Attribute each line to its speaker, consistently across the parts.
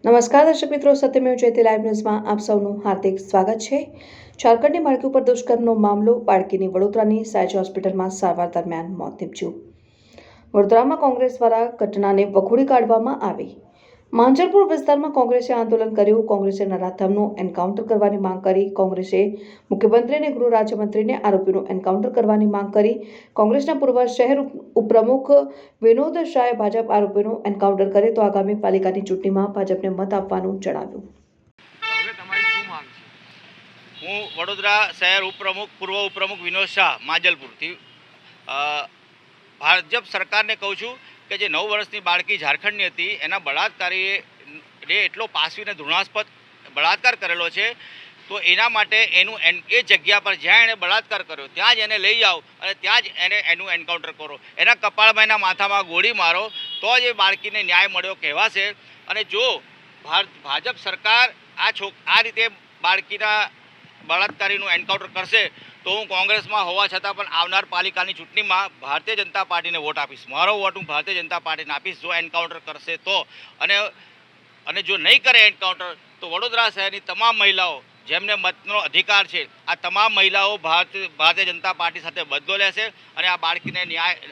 Speaker 1: નમસ્કાર દર્શક મિત્રો, સત્યમેવ જયતે લાઈવ ન્યૂઝમાં આપ સૌનું હાર્દિક સ્વાગત છે। ઝારખંડની બાળકી ઉપર દુષ્કર્મનો મામલો, બાળકીની વડોદરાની સાયજ હોસ્પિટલમાં સારવાર દરમિયાન મોત નીપજ્યું। વડોદરામાં કોંગ્રેસ દ્વારા ઘટનાને વખોડી કાઢવામાં આવી। માંજલપુર વિસ્તારમાં કોંગ્રેસે આંદોલન કર્યું। કોંગ્રેસે નરાધમનું એન્કાઉન્ટર કરવાની માંગ કરી। કોંગ્રેસે મુખ્યમંત્રી અને ગૃહ રાજ્યમંત્રીને આરોપીનું એન્કાઉન્ટર કરવાની માંગ કરી। કોંગ્રેસના પૂર્વ શહેર ઉપપ્રમુખ વિનોદ શાહે ભાજપ આરોપીનું એન્કાઉન્ટર કરે તો આગામી પાલિકાની ચૂંટણીમાં ભાજપને મત આપવાનું જણાવ્યું।
Speaker 2: હું વડોદરા શહેર પૂર્વ ઉપપ્રમુખ વિનોદ શાહ માંજલપુરથી ભાજપ સરકારને કહું છું કે જે 9 વર્ષની બાળકી ઝારખંડની હતી એના બળાત્કારીએ એટલો પાશવીને ધૃણાસ્પદ બળાત્કાર કરેલો છે, તો એના માટે એ જગ્યા પર જ્યાં એણે બળાત્કાર કર્યો ત્યાં જ એને લઈ જાઓ અને ત્યાં જ એનું એન્કાઉન્ટર કરો, એના કપાળમાં એના માથામાં ગોળી મારો, તો જ એ બાળકીને ન્યાય મળ્યો કહેવાશે। અને જો ભાજપ સરકાર આ રીતે બાળકીના બળાત્કારીનું એન્કાઉન્ટર કરશે તો હું કોંગ્રેસમાં હોવા છતાં પણ આવનાર પાલિકાની ચૂંટણીમાં ભારતીય જનતા પાર્ટીને વોટ આપીશ। મારો વોટ હું ભારતીય જનતા પાર્ટીને આપીશ જો એન્કાઉન્ટર કરશે તો। અને જો નહીં કરે એન્કાઉન્ટર તો વડોદરા શહેરની તમામ મહિલાઓ જેમને મતનો અધિકાર છે, આ તમામ મહિલાઓ ભારતીય જનતા પાર્ટી સાથે બદલો લેશે અને આ બાળકીને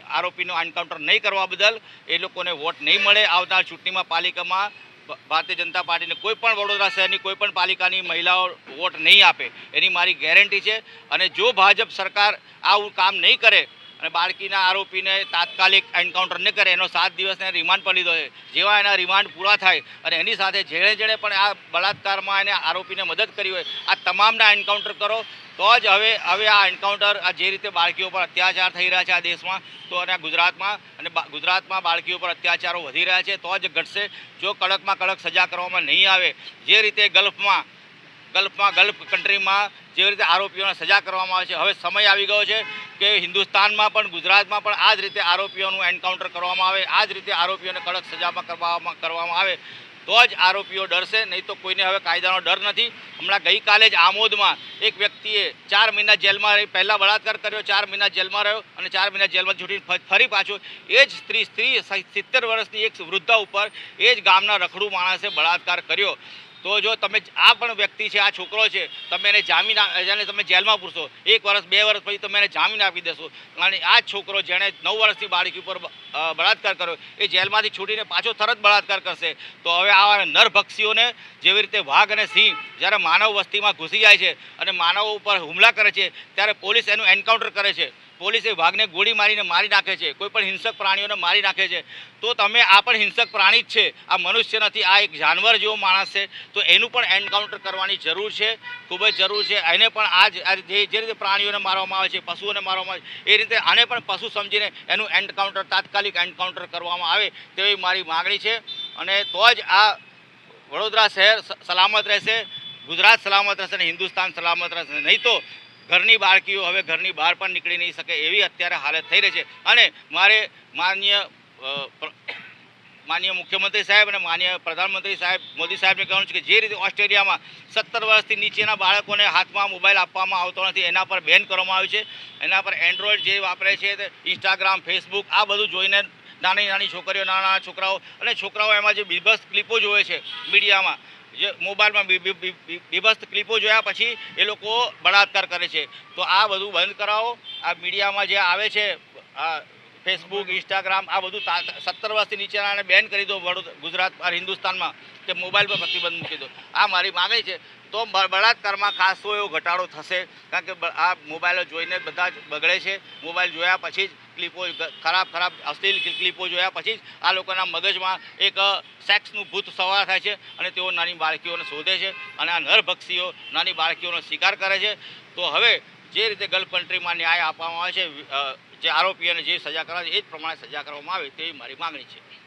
Speaker 2: આરોપીનો એન્કાઉન્ટર નહીં કરવા બદલ એ લોકોને વોટ નહીં મળે। આવનાર ચૂંટણીમાં પાલિકામાં ભારતીય જનતા પાર્ટીને કોઈ પણ વડોદરા શહેરની કોઈ પણ પાલિકાની મહિલાઓ વોટ નહીં આપે એની મારી ગેરંટી છે। અને જો ભાજપ સરકાર આવું કામ નહીં કરે અને બાળકીના આરોપીને તાત્કાલિક એન્કાઉન્ટર ન કરે, એનો 7 દિવસને રિમાન્ડ પર લીધો છે, જેવા એના રિમાન્ડ પૂરા થાય અને એની સાથે જેણે પણ આ બળાત્કારમાં એને આરોપીને મદદ કરી હોય આ તમામના એન્કાઉન્ટર કરો, તો જ હવે આ એન્કાઉન્ટર જે રીતે બાળકીઓ પર અત્યાચાર થઈ રહ્યા છે આ દેશમાં તો અને ગુજરાતમાં બાળકીઓ પર અત્યાચારો વધી રહ્યા છે તો જ ઘટશે। જો કડકમાં કડક સજા કરવામાં નહીં આવે, જે રીતે ગલ્ફ કન્ટ્રીમાં જે રીતે આરોપીઓને સજા કરવામાં આવે છે, હવે સમય આવી ગયો છે કે હિન્દુસ્તાનમાં પણ ગુજરાતમાં પણ આ જ રીતે આરોપીઓનું એન્કાઉન્ટર કરવામાં આવે, આ જ રીતે આરોપીઓને કડક સજામાં કરવામાં આવે તો જ આરોપીઓ ડરશે, નહીં તો કોઈને હવે કાયદાનો ડર નથી। હમણાં ગઈકાલે જ આમોદમાં એક વ્યક્તિએ 4 મહિના જેલમાં રહી, પહેલાં બળાત્કાર કર્યો, 4 મહિના જેલમાં રહ્યો અને 4 મહિના જેલમાં છૂટીને ફરી પાછો એ જ સ્ત્રી 70 વર્ષની એક વૃદ્ધા ઉપર એ જ ગામના રખડુ માણસે બળાત્કાર કર્યો। તો જો તમે આ પણ વ્યક્તિ છે, આ છોકરો છે, તમે એને જામીન તમે જેલમાં પૂરશો, 1 વર્ષ 2 વર્ષ પછી તમે એને જામીન આપી દેશો અને આ છોકરો જેણે 9 વર્ષની બાળકી ઉપર બળાત્કાર કર્યો એ જેલમાંથી છૂટીને પાછો તરત બળાત્કાર કરશે। તો હવે આવા નરભક્ષીઓને જેવી રીતે વાઘ અને સિંહ જ્યારે માનવ વસ્તીમાં ઘૂસી જાય છે અને માનવો ઉપર હુમલા કરે છે ત્યારે પોલીસ એનું એન્કાઉન્ટર કરે છે, પોલીસે વાઘને ગોળી મારીને મારી નાખે છે, કોઈ પણ હિંસક પ્રાણીઓને મારી નાખે છે, તો તમે આ પણ હિંસક પ્રાણી જ છે, આ મનુષ્ય નથી, આ એક જાનવર જેવો માણસ છે, તો એનું પણ એન્કાઉન્ટર કરવાની જરૂર છે, ખૂબ જ જરૂર છે। એને પણ જે રીતે પ્રાણીઓને મારવામાં આવે છે, પશુઓને મારવામાં આવે છે, એ રીતે આને પણ પશુ સમજીને એનું તાત્કાલિક એન્કાઉન્ટર કરવામાં આવે તેવી મારી માગણી છે। અને તો જ આ વડોદરા શહેર સલામત રહેશે, ગુજરાત સલામત રહેશે અને હિન્દુસ્તાન સલામત રહેશે, નહીં તો ઘરની બાળકીઓ હવે ઘરની બહાર પણ નીકળી નહીં શકે એવી અત્યારે હાલત થઈ રહી છે। અને મારે માનનીય મુખ્યમંત્રી સાહેબ અને માનનીય પ્રધાનમંત્રી સાહેબ મોદી સાહેબને કહેવાનું છે કે જે રીતે ઓસ્ટ્રેલિયામાં 17 વર્ષથી નીચેના બાળકોને હાથમાં મોબાઈલ આપવામાં આવતો નથી, એના પર બેન કરવામાં આવ્યું છે, એના પર એન્ડ્રોઈડ જે વાપરે છે ઇન્સ્ટાગ્રામ, ફેસબુક આ બધું જોઈને નાની છોકરીઓ, નાના છોકરાઓ અને છોકરાઓ એમાં જે બીભત્સ ક્લિપો જોવે છે મીડિયામાં, જે મોબાઈલમાં બીભત્સ ક્લિપો જોયા પછી એ લોકો બળાત્કાર કરે છે, તો આ બધું બંધ કરાવો। આ મીડિયામાં જે આવે છે ફેસબુક, ઇન્સ્ટાગ્રામ આ બધું 17 વર્ષથી નીચેનાને બેન કરી દો ગુજરાત હિન્દુસ્તાનમાં, કે મોબાઈલ પર પ્રતિબંધ મૂકી દો, આ મારી માગણી છે। તો બળાત્કારમાં ખાસો એવો ઘટાડો થશે, કારણ કે આ મોબાઈલો જોઈને બધા જ બગડે છે, મોબાઈલ જોયા પછી જ ક્લિપો ખરાબ અશ્લીલ ક્લિપો જોયા પછી જ આ લોકોના મગજમાં એક સેક્સનું ભૂત સવાર થાય છે અને તેઓ નાની બાળકીઓને શોધે છે અને આ નરભક્ષીઓ નાની બાળકીઓનો શિકાર કરે છે। તો હવે જે રીતે ગલ્ફ કન્ટ્રીમાં ન્યાય આપવામાં આવે છે, જે આરોપીઓને જે સજા કરાવે છે એ જ પ્રમાણે સજા કરવામાં આવે તેવી મારી માગણી છે।